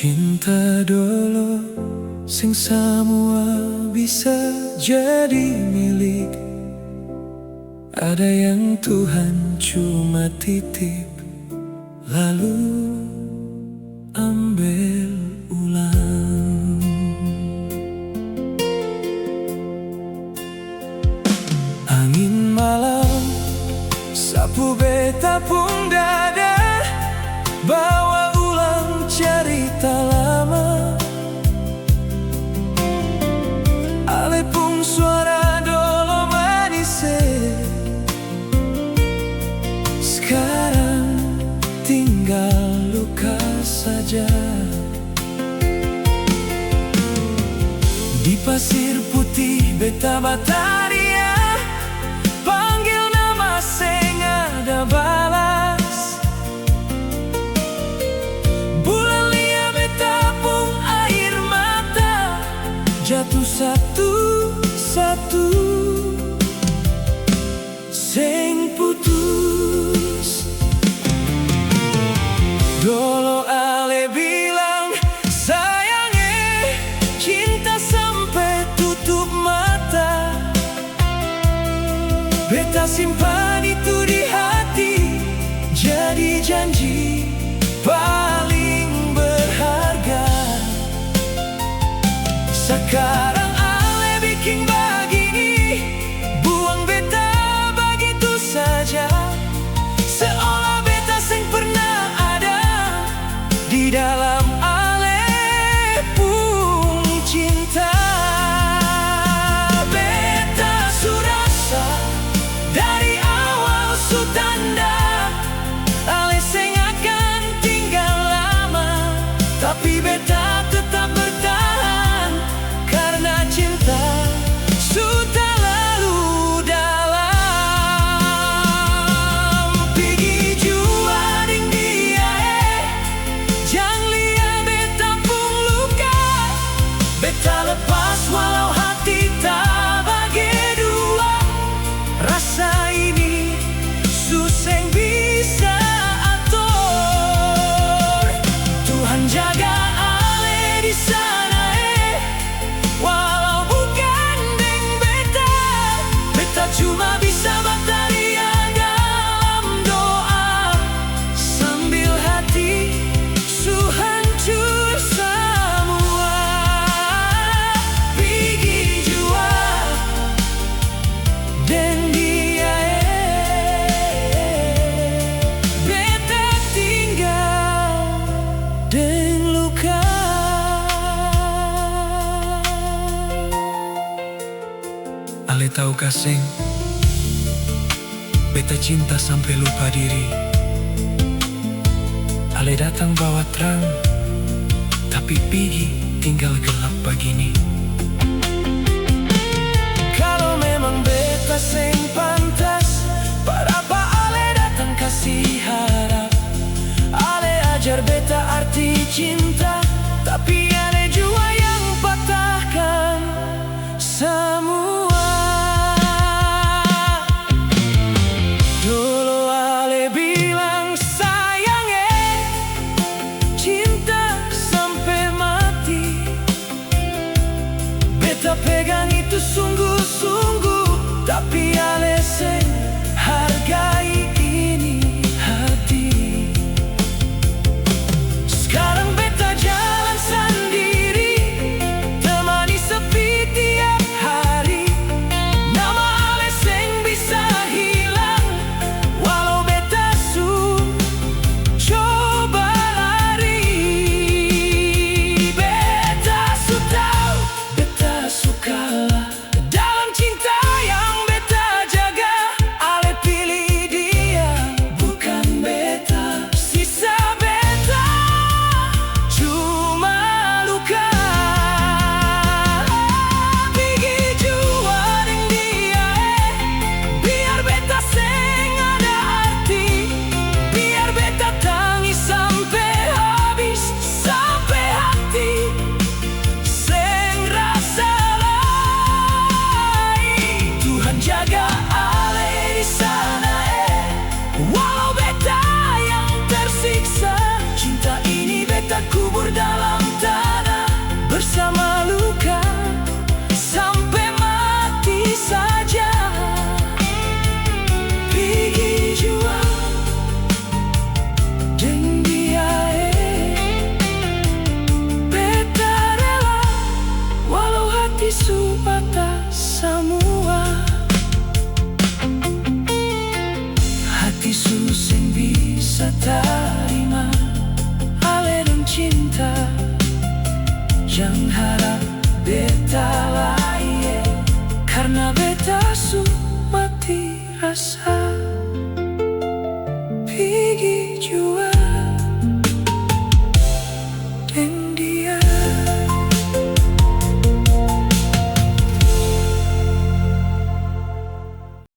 Cinta dulu sing semua bisa jadi milik. Ada yang Tuhan cuma titip, lalu ambil ulang. Angin malam sapu beta pun dada, bawa ulang cerita lama. Ale pun suara dolo manis, sekarang tinggal luka saja. Di pasir putih beta bataria, panggil nama seng ada balas. Bulan lia beta pun air mata jatuh satu-satu, seng putus. Dolo ale bilang sayangnya cinta sampai tutup mata. Beta simpan itu di hati, jadi janji paling berharga. Sekarang ale bikin begini, buang beta begitu saja, seolah beta seng pernah ada di dalam ale pun cinta. Beta surasa dari awal su tanda ale seng akan tinggal lama, tapi beta tetap bertahan karena cinta sudah lalu dalam. Pergi jua ding dia, jangan lihat beta pun luka. Beta lepas walau hati tak bagi dua. Rasa ini suseng bisa atur. Tuhan jaga ale di sana, walau bukan deng beta. Beta cuma bisa bataria dalam doa, sambil hati su hancur semua. Pergi jua deng dia, beta tinggal deng luka. Ale tahu kasing, beta cinta sampai lupa diri. Ale datang bawa terang, tapi pergi tinggal gelap begini. Kalau memang beta seng pantas, berapa ale datang kasih harap. Ale ajar beta arti cinta, tapi ale jua yang patahkan semua. Dulu ale bilang sayangnya cinta sampai mati. Beta pegang itu sungguh-sungguh, tapi ale seng hargai ini hati. Sekarang beta jalan sendiri, temani sepi tiap hari. Nama ale seng bisa hilang, walau beta su coba lari. Beta su tahu, beta su kalah Jangan harap beta lain, karena beta su mati rasa. Pigi jua